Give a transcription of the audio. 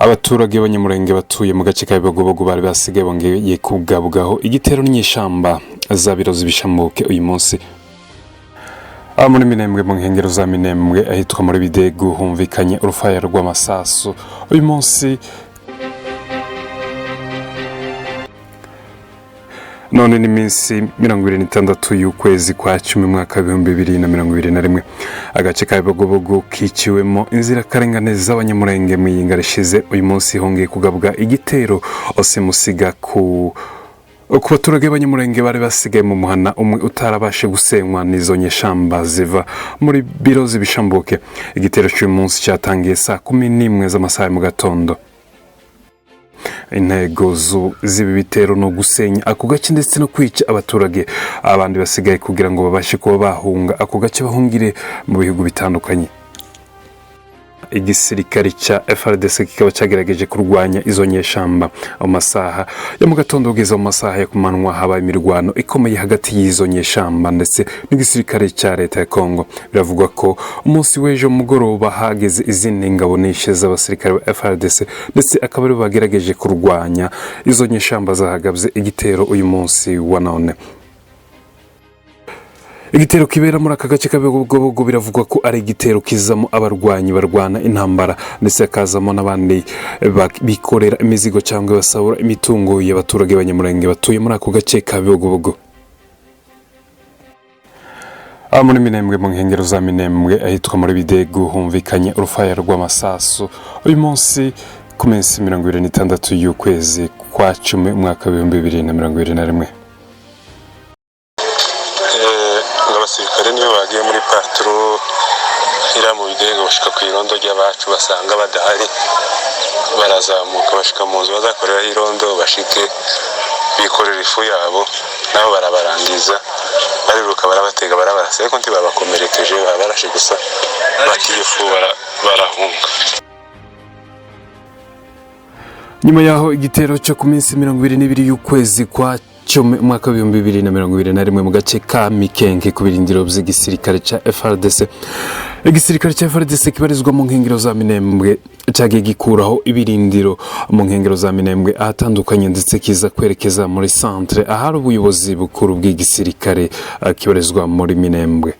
abaturage b'Abanyamulenge batuye mu gace ka Bibogobogo bari basigaye bongeye kugabwaho igitero n'inyeshamba zabiroze bishamuke uyu munsi muri Minembwe mu nkengero za Minembwe ahitwa muri Bidegu humvikanye urufaya rw'amasasu uyu munsi. None ni minsi 26 y'ukwezi kwa 10 mwaka 2021 agace ka Bibogobogo kiciwemo inzirakarengane z'Abanyamulenge mu yinga rishize uyu munsi hongeye kugabwa igitero osimusiga ku baturage b'Abanyamulenge bari basigaye mu muhana umwe utarabashe gusenywa n'izo nyeshamba ziva muri birozi bishambuke. Igitero cy'uyu munsi cyatangiye saa 11 z'amasaha mu gatondo. Intego z'ibi bitero no gusenya ako gace ndetse no kwica abaturage abandi basigaye kugira ngo babashe kuba bahunga ako gace bahungire mu bihugu bitandukanye. Igisirikare cha FARDC kikaba cyagerageje kurwanya izo nyeshamba mu masaha ya mu gatondo ugeze mu masaha ya kumanwa habaye imirwano ikomeye hagati y'izo nyeshamba ndetse n'igisirikare cya leta ya Kongo. Biravugwa ko umunsi w'ejo mugoroba hageze izindi ngabo nishe z'abasirikare ba FARDC ndetse akaba ari bagerageje kurwanya izo nyeshamba zahagabye igitero uyu munsi wa none. Igitero kibera muri aka gace ka Bibogobogo biravugwa ko ari igitero kizamo abarwanyi barwana intambara ndetse akazamo n'abandi bikorera imizigo cyangwa basahura imitungo y'abaturage b'Abanyamulenge batuye muri ako gace ka Bibogobogo. Muri Minembwe mu nkengero za Minembwe ahitwa muri Bidegu humvikanye urufaya rw'amasasu uyu munsi ku minsi 26 y'ukwezi kwa 10 mwaka 2021. Abasirikare niyo bagiye muri patro ira mu Bidego bashika ku irondo ry'abacu basanga badahari barazamuka bashika mu nzu bazakorera irondo bashike bikorera ifu yabo nabo barabarangiza bariruka barabatega barabarasa ariko ntibabakomerekeje barashe gusa bakifu barahunga. Nyuma yaho igitero cyo ku minsi 22 y'ukwezi kwa 10 mwaka 2021 mu gace ka Mikenge ku birindiro by'igisirikare cya FARDC. Igisirikare cya FARDC kibarizwa mu nkengero za Minembwe cyagiye gikuraho ibirindiro mu nkengero za Minembwe ahatandukanye ndetse kiza kwerekeza muri centre ahari ubuyobozi bukuru bw'igisirikare kibarizwa muri Minembwe.